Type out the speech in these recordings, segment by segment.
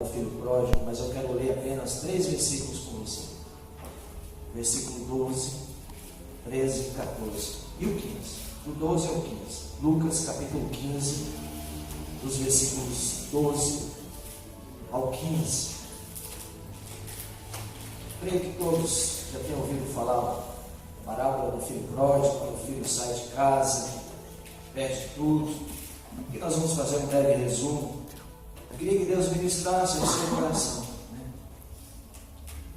o filho pródigo, mas eu quero ler apenas 3 versículos com você. Versículo 12, 13 e 14 e o 15. Do 12 ao 15. Lucas capítulo 15, dos versículos 12 ao 15. Creio que todos já tenham ouvido falar a parábola do filho pródigo, quando o filho sai de casa, perde tudo. Aqui nós vamos fazer um breve resumo. Eu queria que Deus ministrasse ao seu coração, né?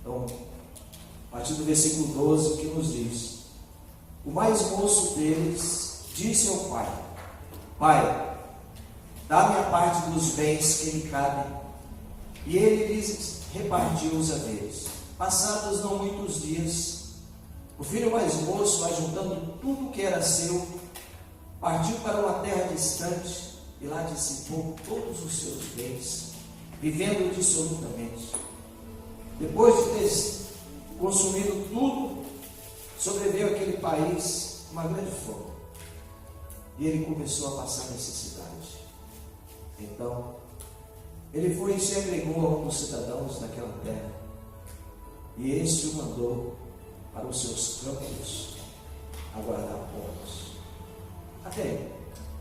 Então, a partir do versículo 12, que nos diz: o mais moço deles disse ao pai: Pai, dá-me a parte dos bens que me cabem. E ele lhes repartiu os haveres. Passados não muitos dias, o filho mais moço, ajuntando tudo que era seu, partiu para uma terra distante e lá dissipou todos os seus bens, vivendo dissolutamente. Depois de ter consumido tudo, sobreveio àquele país uma grande fome, e ele começou a passar necessidade. Então, ele foi e se agregou a um dos cidadãos daquela terra, e este o mandou para os seus campos a guardar povos. Até aí.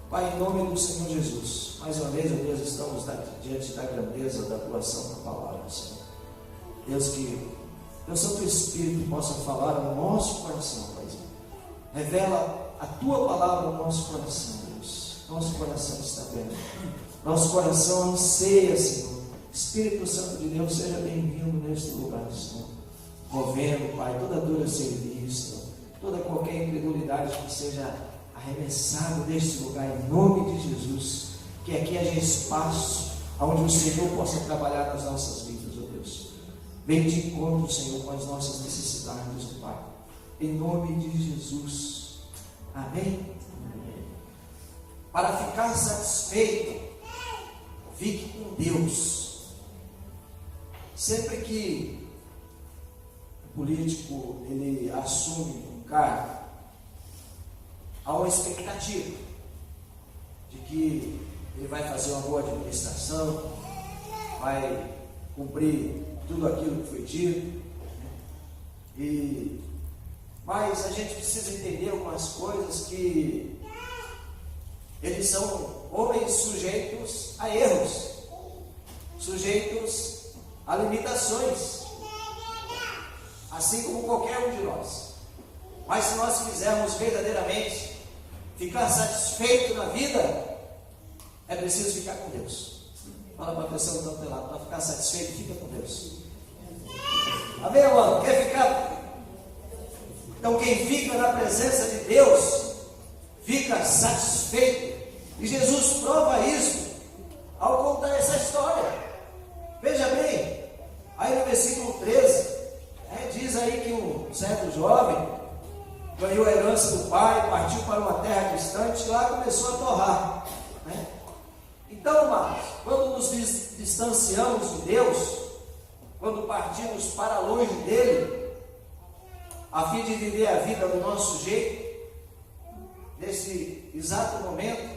Pai, em nome do Senhor Jesus, mais uma vez, ó Deus, estamos diante da grandeza da atuação da palavra, Senhor. Deus, que teu Santo Espírito possa falar ao nosso coração, Paizinho. Revela a tua palavra ao nosso coração, Deus. Nosso coração está aberto. Nosso coração anseia, Senhor. Espírito Santo de Deus, seja bem-vindo neste lugar, Senhor. Movendo, Pai, toda dor a ser vista, toda qualquer incredulidade que seja arremessado deste lugar, em nome de Jesus. Que aqui haja espaço onde o Senhor possa trabalhar nas nossas vidas, ó Deus. Vem de encontro, Senhor, com as nossas necessidades, ó Pai. Em nome de Jesus. Amém? Amém. Para ficar satisfeito, fique com Deus. Sempre que o político ele assume um cargo, há uma expectativa de que ele vai fazer uma boa administração, vai cumprir tudo aquilo que foi dito, mas a gente precisa entender algumas coisas, que eles são homens sujeitos a erros, sujeitos a limitações, assim como qualquer um de nós. Mas se nós quisermos verdadeiramente ficar satisfeito na vida, é preciso ficar com Deus. Fala para a pessoa que está do lado: para ficar satisfeito, fica com Deus. Amém, mano? Quer ficar? Então, quem fica na presença de Deus fica satisfeito. E Jesus prova isso ao contar essa história. Veja bem, aí no versículo 13, diz aí que um certo jovem ganhou a herança do pai, partiu para uma terra distante e lá começou a torrar, né? Então, amados, quando nos distanciamos de Deus, quando partimos para longe dele, a fim de viver a vida do nosso jeito, nesse exato momento,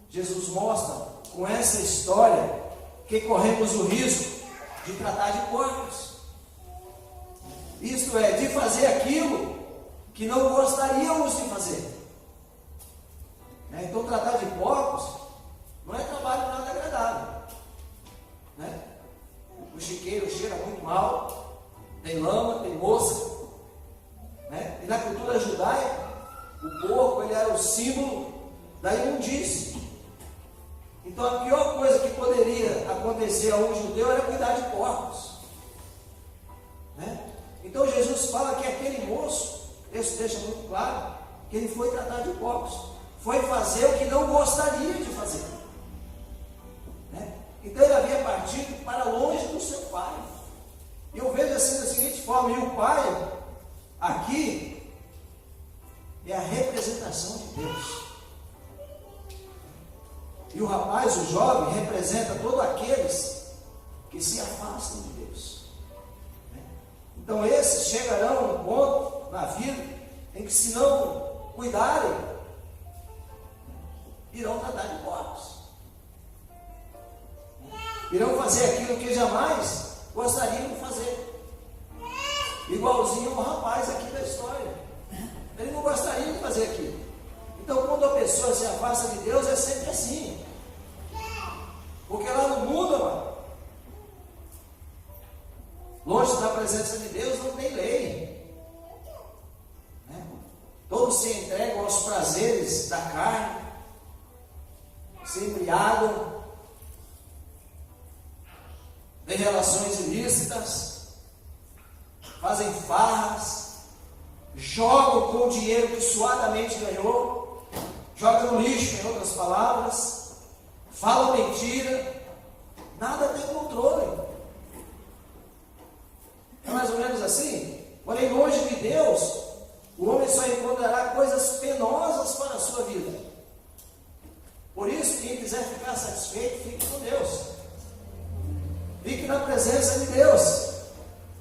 Jesus mostra com essa história que corremos o risco de tratar de porcos. Isto é, de fazer aquilo que não gostaríamos de fazer. Então, tratar de porcos não é trabalho nada agradável, né? O chiqueiro cheira muito mal, tem lama, tem mosca, né? E na cultura judaica, o porco ele era o símbolo da imundície. Então, a pior coisa que poderia acontecer a um judeu era cuidar de porcos, né? Então, Jesus fala que aquele moço, isso deixa muito claro, que ele foi tratar de porcos, foi fazer o que não gostaria de fazer, né? Então ele havia partido para longe do seu pai. E eu vejo assim da seguinte forma: e o pai aqui é a representação de Deus, e o rapaz, o jovem, representa todos aqueles que se afastam de Deus. Então esses chegarão a um ponto na vida em que, se não cuidarem, irão tratar de porcos, irão fazer aquilo aquilo que jamais gostariam de fazer. Igualzinho o rapaz aqui da história. Ele não gostaria de fazer aquilo. Então, quando a pessoa se afasta de Deus, é sempre assim. Porque lá no mundo, mano, longe da presença de Deus não tem lei. Todos se entregam aos prazeres da carne, se embriagam, têm relações ilícitas, fazem farras, jogam com o dinheiro que suadamente ganhou, jogam no lixo, em outras palavras, falam mentira, nada tem controle. É mais ou menos assim? Porém, longe de Deus, o homem só encontrará coisas penosas para a sua vida. Por isso, quem quiser ficar satisfeito, fique com Deus. Fique na presença de Deus.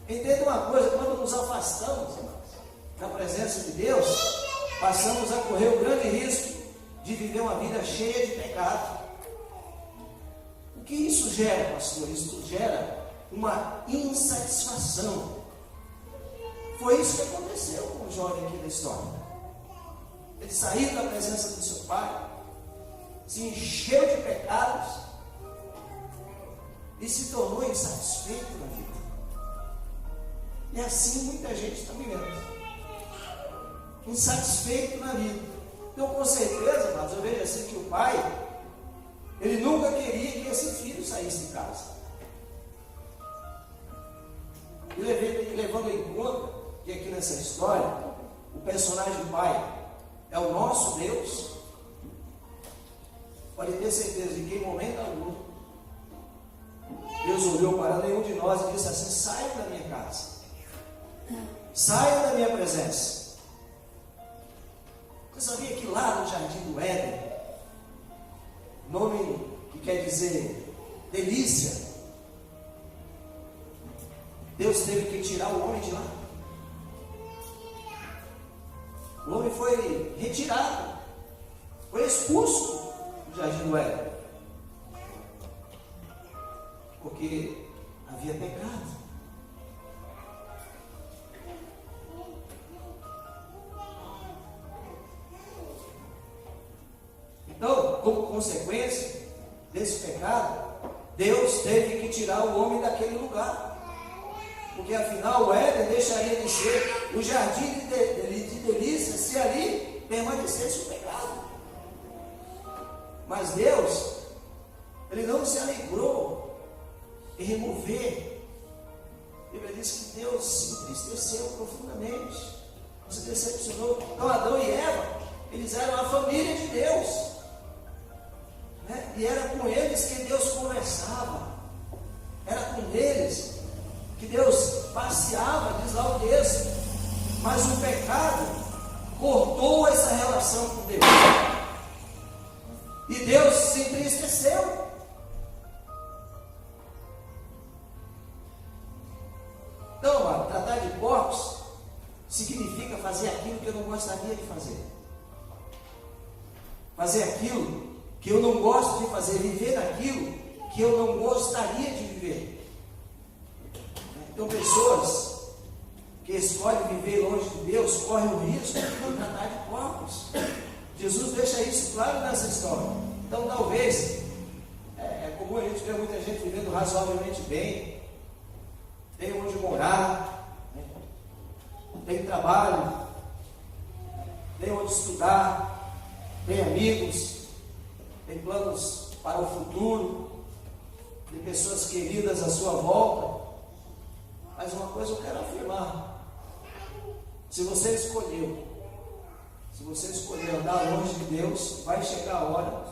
Entenda uma coisa, quando nos afastamos da presença de Deus, passamos a correr o grande risco de viver uma vida cheia de pecado. O que isso gera, pastor? Isso gera uma insatisfação. Foi isso que aconteceu com o jovem aqui da história. Ele saiu da presença do seu pai, se encheu de pecados e se tornou insatisfeito na vida. E assim muita gente está vivendo, insatisfeito na vida. Então, com certeza, mas eu vejo assim que o pai, ele nunca queria que esse filho saísse de casa. E levando em conta que aqui nessa história, o personagem pai é o nosso Deus, pode ter certeza de que em momento algum, Deus olhou para nenhum de nós e disse assim: saia da minha casa, saia da minha presença. Você sabia que lá no jardim do Éden, nome que quer dizer delícia, Deus teve que tirar o homem de lá? O homem foi retirado, foi expulso do jardim do Éden, porque havia pecado. Então, como consequência desse pecado, Deus teve que tirar o homem daquele lugar. Porque afinal o Éden deixaria de ser o jardim de delícia se ali permanecesse o pecado. Mas Deus, Ele não se alegrou em remover. A Bíblia diz que Deus se entristeceu profundamente, se decepcionou. Então Adão e Eva, eles eram a família de Deus, né? E era com eles que Deus conversava, era com eles que Deus passeava, diz lá o texto. Mas o pecado cortou essa relação com Deus, e Deus se entristeceu. Então, tratar de porcos significa fazer aquilo que eu não gostaria de fazer, fazer aquilo que eu não gosto de fazer, viver aquilo que eu não gostaria de viver. Então, pessoas que escolhem viver longe de Deus correm o risco de tratar de porcos. Jesus deixa isso claro nessa história. Então, talvez, é comum a gente ver muita gente vivendo razoavelmente bem, tem onde morar, né? Tem trabalho, tem onde estudar, tem amigos, tem planos para o futuro, tem pessoas queridas à sua volta. Mas uma coisa eu quero afirmar: se você escolher andar longe de Deus, vai chegar a hora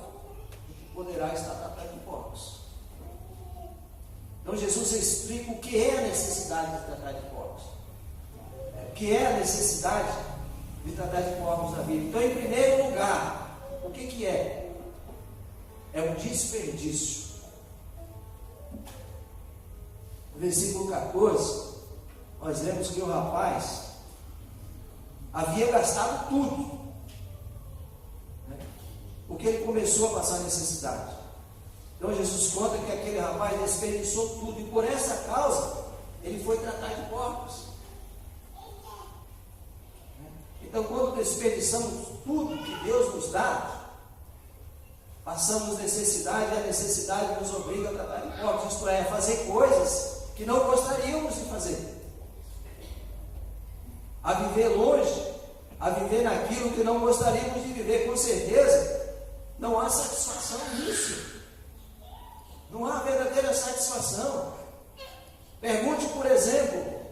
que poderá estar tratando de porcos. Então Jesus explica o que é a necessidade de tratar de porcos, o que é a necessidade de tratar de porcos na vida. Então, em primeiro lugar, o que é? É um desperdício. No versículo 14, nós lemos que o rapaz havia gastado tudo, né? Porque ele começou a passar necessidade. Então Jesus conta que aquele rapaz desperdiçou tudo, e por essa causa ele foi tratar de porcos. Então, quando desperdiçamos tudo que Deus nos dá, passamos necessidade, e a necessidade nos obriga a tratar de porcos, isto é, a fazer coisas que não gostaríamos de fazer, a viver longe, a viver naquilo que não gostaríamos de viver. Com certeza não há satisfação nisso, não há verdadeira satisfação. Pergunte, por exemplo,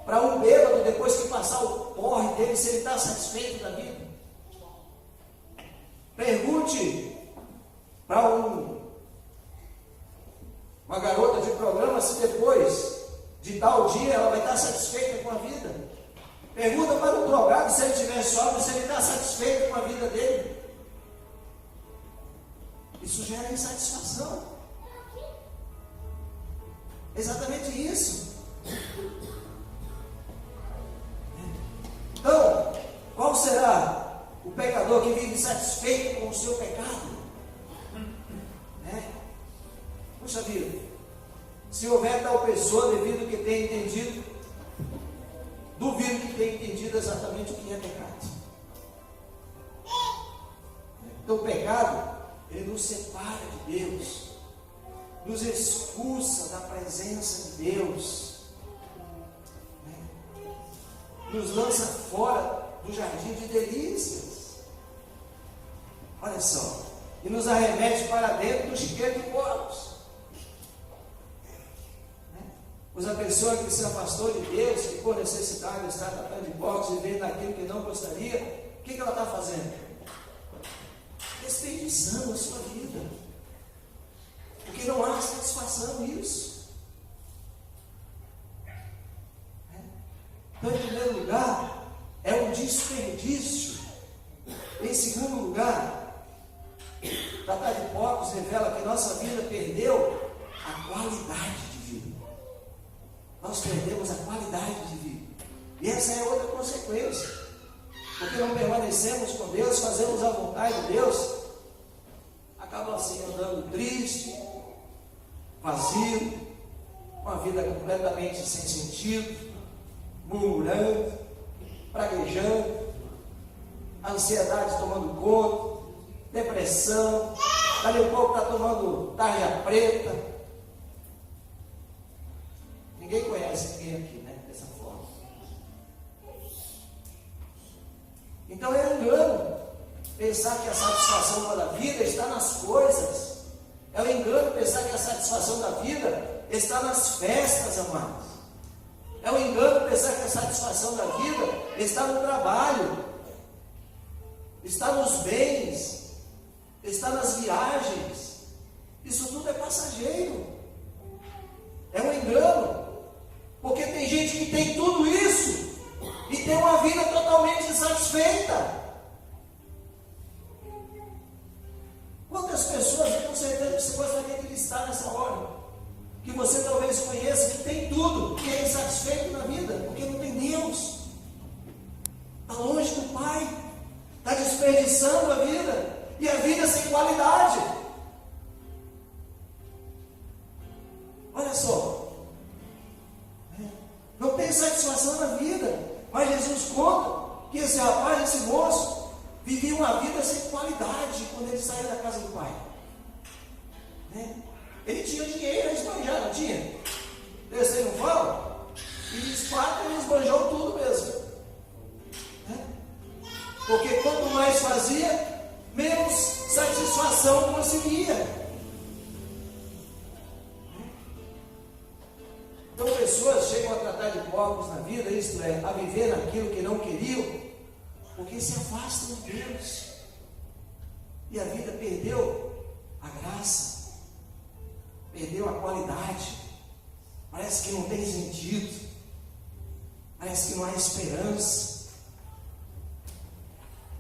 para um bêbado, depois que passar o porre dele, se ele está satisfeito da vida. Pergunte para uma garota de programa se depois de tal dia ela vai estar satisfeita com a vida. Pergunta para um drogado, se ele estiver sóbrio, se ele está satisfeito com a vida dele. Isso gera insatisfação. Exatamente isso. Então, qual será o pecador que vive satisfeito com o seu pecado? Puxa vida, se houver tal pessoa, devido que tenha entendido, duvido que tenha entendido exatamente o que é pecado. Então o pecado, ele nos separa de Deus, nos expulsa da presença de Deus, nos lança fora do jardim de delícias, olha só, e nos arremete para dentro do chiqueiro de porcos. Pois a pessoa que se afastou de Deus, que por necessidade está tratando de porcos e vendo aquilo que não gostaria, o que ela está fazendo? Desperdiçando a sua vida, porque não há satisfação nisso. Então, em primeiro lugar, é um desperdício. Em segundo lugar, tratar de porcos revela que nossa vida perdeu a qualidade de vida. Nós perdemos a qualidade de vida. E essa é outra consequência. Porque não permanecemos com Deus, fazemos a vontade de Deus, acaba assim andando triste, vazio, uma vida completamente sem sentido, murmurando, praguejando, ansiedade tomando conta, depressão, dali um pouco está tomando tarja preta. Ninguém conhece ninguém aqui, né? Dessa forma. Então é engano pensar que a satisfação da vida está nas coisas. É um engano pensar que a satisfação da vida está nas festas, amados. É um engano pensar que a satisfação da vida está no trabalho, está nos bens, está nas viagens. Isso tudo é passageiro. É um engano. Porque tem gente que tem tudo isso e tem uma vida totalmente insatisfeita. Quantas pessoas, eu tenho certeza que você gostaria de listar nessa hora, que você talvez conheça, que tem tudo, que é insatisfeito na vida, porque não tem Deus, está longe do Pai, está desperdiçando a vida, e a vida sem qualidade. Olha só, não tem satisfação na vida, mas Jesus conta que esse rapaz, esse moço, vivia uma vida sem qualidade quando ele saiu da casa do Pai. Ele tinha dinheiro a esbanjar, não tinha? Esse aí não fala? E diz fato, ele esbanjou tudo mesmo. Porque quanto mais fazia, menos satisfação conseguia. Então pessoas chegam a tratar de porcos na vida, isto é, a viver naquilo que não queriam, porque se afastam de Deus. E a vida perdeu a graça, perdeu a qualidade, parece que não tem sentido, parece que não há esperança.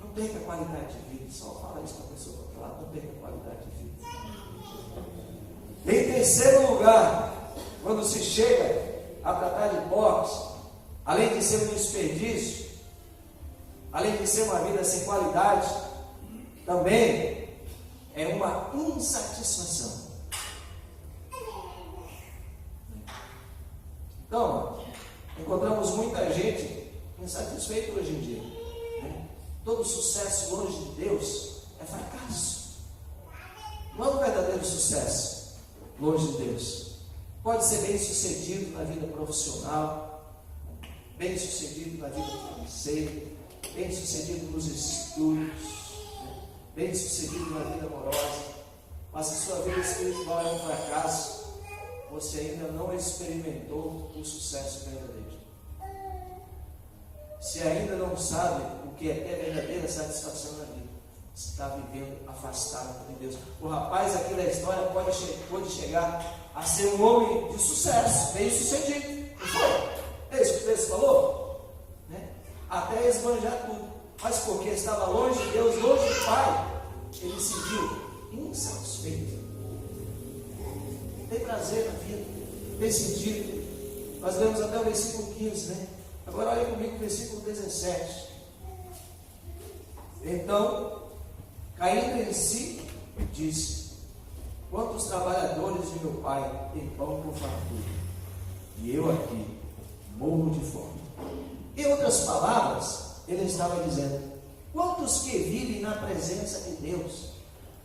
Não perca a qualidade de vida, só fala isso para a pessoa do outro lado, não perca a qualidade de vida. Em terceiro lugar, quando se chega a tratar de porcos, além de ser um desperdício, além de ser uma vida sem qualidade, também é uma insatisfação. Então, encontramos muita gente insatisfeita hoje em dia, né? Todo sucesso longe de Deus é fracasso. Não é um verdadeiro sucesso longe de Deus. Pode ser bem sucedido na vida profissional, bem sucedido na vida financeira, bem sucedido nos estudos, bem sucedido na vida amorosa, mas se sua vida espiritual é um fracasso, você ainda não experimentou o sucesso verdadeiro. Se ainda não sabe o que é ter verdadeira satisfação na vida, você está vivendo afastado de Deus. O rapaz aqui da história pode chegar a ser um homem de sucesso, bem sucedido, não foi? É isso que o texto falou? Né? Até esbanjar tudo, mas porque estava longe de Deus, longe do Pai, ele se viu insatisfeito. Tem prazer na vida, tem sentido. Nós lemos até o versículo 15, né? Agora olha comigo o versículo 17. Então, caindo em si, disse: quantos trabalhadores de meu pai têm pão com fartura, e eu aqui morro de fome. Em outras palavras, ele estava dizendo: quantos que vivem na presença de Deus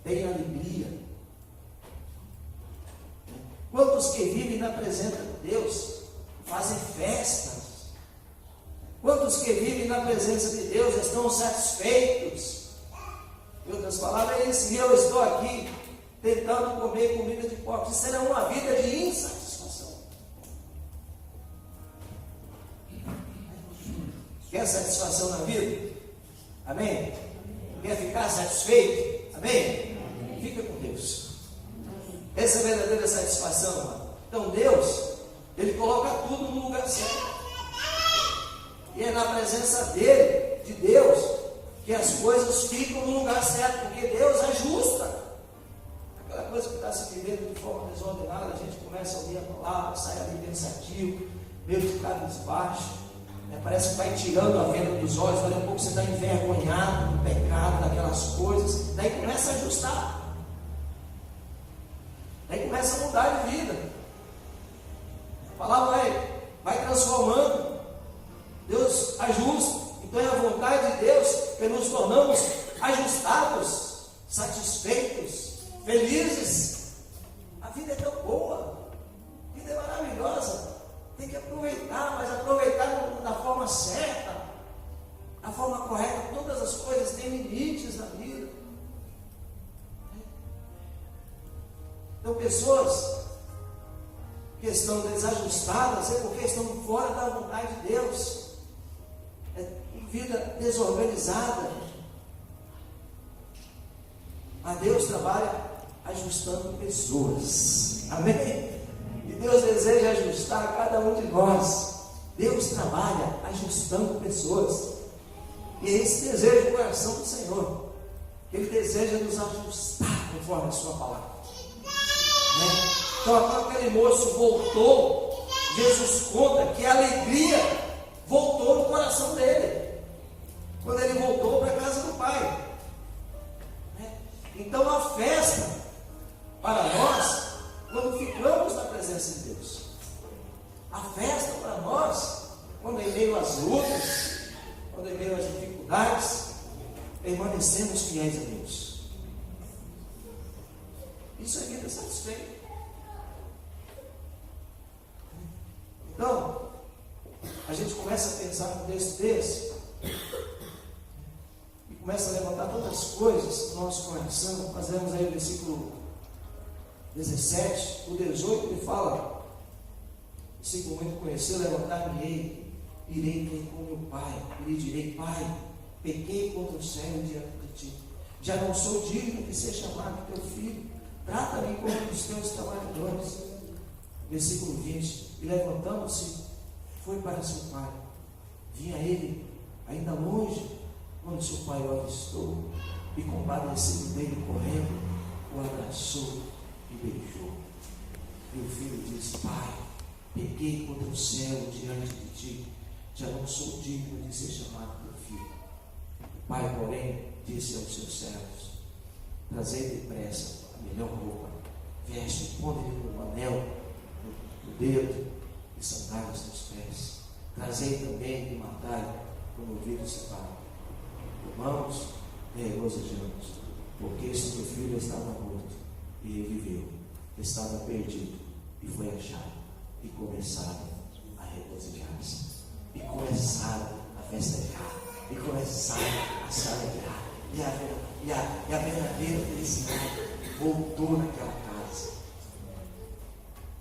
têm alegria? Quantos que vivem na presença de Deus fazem festas? Quantos que vivem na presença de Deus estão satisfeitos? Em outras palavras, se eu estou aqui tentando comer comida de porcos, isso é uma vida de insatisfação. Quer satisfação na vida? Amém? Quer ficar satisfeito? Amém? Fica com Deus. Essa é a verdadeira satisfação, mano. Então Deus, Ele coloca tudo no lugar certo. E é na presença dele, de Deus, que as coisas ficam no lugar certo, porque Deus ajusta. Aquela coisa que está se vivendo de forma desordenada, a gente começa a ouvir a palavra, sai ali pensativo, meio de cabisbaixo, né? Parece que vai tirando a venda dos olhos, daqui a pouco você está envergonhado do pecado, daquelas coisas, daí começa a ajustar, daí começa a mudar de vida, a palavra vai transformando. Deus ajusta. Então é a vontade de Deus que nos tornamos ajustados, satisfeitos, felizes. A vida é tão boa, a vida é maravilhosa. Tem que aproveitar, mas aproveitar da forma certa, da forma correta. Todas as coisas têm limites na vida. Então pessoas que estão desajustadas é porque estão fora da vontade de Deus. Vida desorganizada. Mas Deus trabalha ajustando pessoas. Amém? E Deus deseja ajustar cada um de nós. Deus trabalha ajustando pessoas. E é esse desejo do coração do Senhor. Ele deseja nos ajustar conforme a sua palavra. Né? Então, quando aquele moço voltou, Jesus conta que a alegria voltou no coração dele. Quando ele voltou para a casa do Pai. Então a festa para nós, quando ficamos na presença de Deus. A festa para nós, quando em meio às lutas, quando em meio às dificuldades, permanecemos fiéis a Deus. Isso é vida satisfeita. Então, a gente começa a pensar num texto desse, começa a levantar tantas coisas no nosso coração. Nós lemos aí o versículo 17, o 18, ele fala, versículo muito conhecido: levantar-me-ei, irei ter com meu pai, e lhe direi: Pai, pequei contra o céu diante de ti, já não sou digno de ser chamado teu filho, trata-me como um dos teus trabalhadores. Versículo 20, e levantando-se, foi para seu pai. Vinha ele, ainda longe, quando seu pai o avistou, e compadecido dele, correndo, o abraçou e beijou. E o filho disse: Pai, pequei contra o céu diante de ti, já não sou digno de ser chamado teu filho. O pai, porém, disse aos seus servos: trazei depressa a melhor roupa, veste, põe-lhe um anel no dedo e sandálias os teus pés. Trazei também e matai como ouvido se fala. Tomamos e regozijamos, porque este teu filho estava morto e reviveu, estava perdido e foi achado, e começaram a regozijar-se, e começaram a festejar, e começaram a se alegrar, e a verdadeira felicidade voltou naquela casa.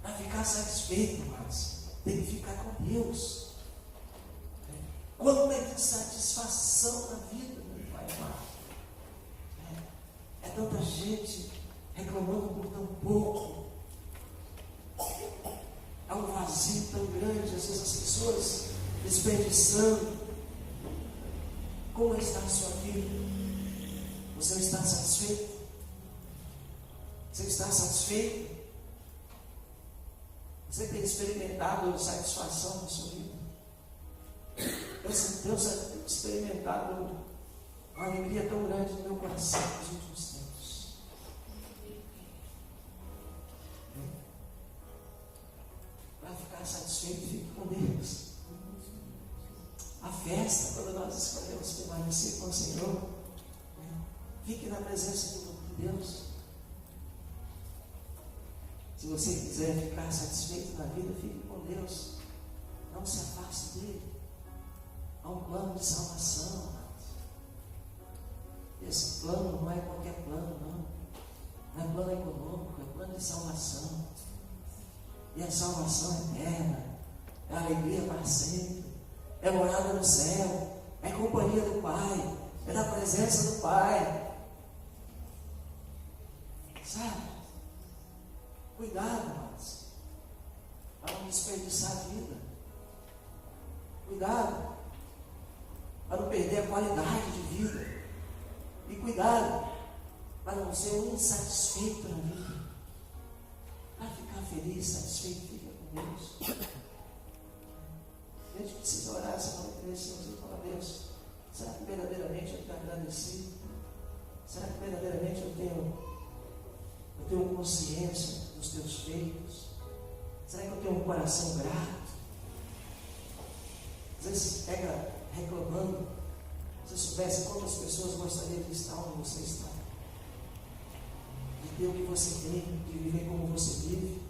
Para ficar satisfeito, irmãos, tem que ficar com Deus. Quanto é de satisfação na vida, meu Pai amado. É tanta gente reclamando por tão pouco. Há um vazio tão grande, às vezes as pessoas desperdiçando. Como está a sua vida? Você está satisfeito? Você está satisfeito? Você tem experimentado satisfação na sua vida? Deus tem experimentado uma alegria tão grande no meu coração nos últimos tempos. Para ficar satisfeito, fique com Deus. A festa, quando nós escolhemos permanecer com o Senhor, fique na presença de Deus. Se você quiser ficar satisfeito na vida, fique com Deus. Não se afaste dele. Há um plano de salvação. Esse plano não é qualquer plano, não. Não é plano econômico, é plano de salvação. E a salvação é eterna, é alegria para sempre, é morada no céu, é companhia do Pai, é da presença do Pai. Sabe? Cuidado, irmãos, para não desperdiçar a vida. Cuidado para não perder a qualidade de vida. E cuidado para não ser um insatisfeito na vida. Para ficar feliz, satisfeito, fica com Deus. A gente precisa orar essa noite nesse Senhor e falar: Deus, será que verdadeiramente eu tenho agradecido? Será que verdadeiramente eu tenho consciência dos teus feitos? Será que eu tenho um coração grato? Às vezes pega reclamando. Se eu soubesse quantas pessoas gostariam de estar onde você está, de ter o que você tem, de viver como você vive.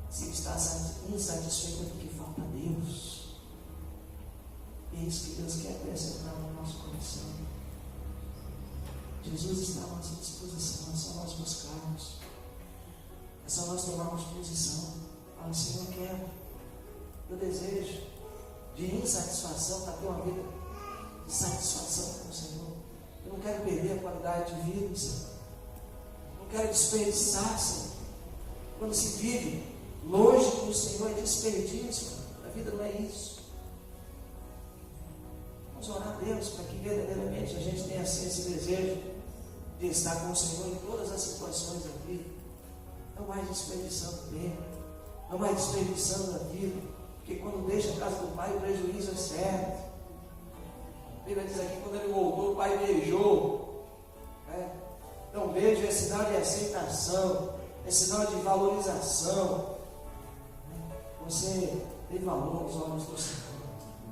Se está insatisfeito é porque falta Deus. E é isso que Deus quer acrescentar no nosso coração. Jesus está à nossa disposição, é só nós buscarmos, é só nós tomarmos posição. Fala: Senhor, eu desejo de insatisfação para ter uma vida de satisfação com o Senhor. Eu não quero perder a qualidade de vida, Senhor. Não quero desperdiçar, Senhor. Quando se vive longe do Senhor é desperdício. A vida não é isso. Vamos orar a Deus para que verdadeiramente a gente tenha assim esse desejo de estar com o Senhor em todas as situações da vida. Não mais desperdiçando tempo, não mais desperdiçando a vida. Porque quando deixa a casa do Pai, o prejuízo é certo. A Bíblia diz aqui: quando ele voltou, o Pai beijou. Então, beijo é sinal de aceitação, é sinal de valorização. Você tem valor aos olhos do Senhor.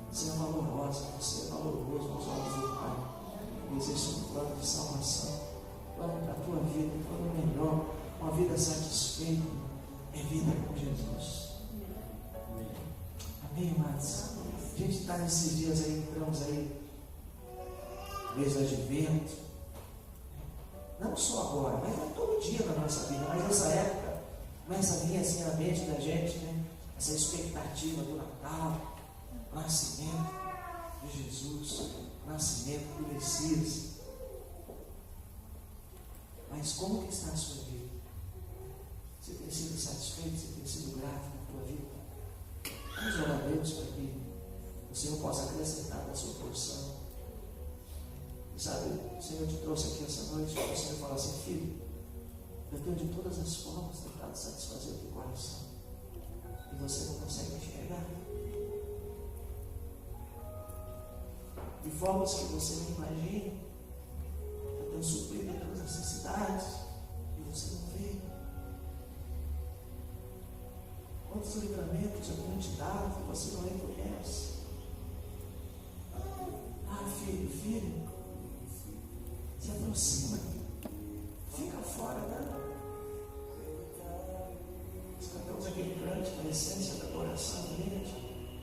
Você é valorosa, você é valoroso aos olhos do Pai. Existe um plano de salvação, plano para a tua vida, um plano melhor, uma vida satisfeita. É vida com Jesus. Amém, amados? A gente está nesses dias aí, entramos aí, mês do advento. Não só agora, mas é todo dia na nossa vida. Mas nessa época começa a vir assim na mente da gente, né? Essa expectativa do Natal, o nascimento de Jesus, o nascimento do Messias. Mas como que está a sua vida? Você tem sido satisfeito? Você tem sido grato na tua vida? Vamos orar a Deus para que o Senhor possa acrescentar na sua porção. E sabe, o Senhor te trouxe aqui essa noite para o Senhor falar assim: filho, eu tenho de todas as formas tentado satisfazer o teu coração e você não consegue enxergar. De formas que você não imagina, eu tenho suprido as tuas necessidades e você não vê. Quantos quantos livramentos eu tenho te dado e você não reconhece. Ah, filho, se aproxima, fica fora, né? Nós cantamos aquele grande com a essência da adoração dele.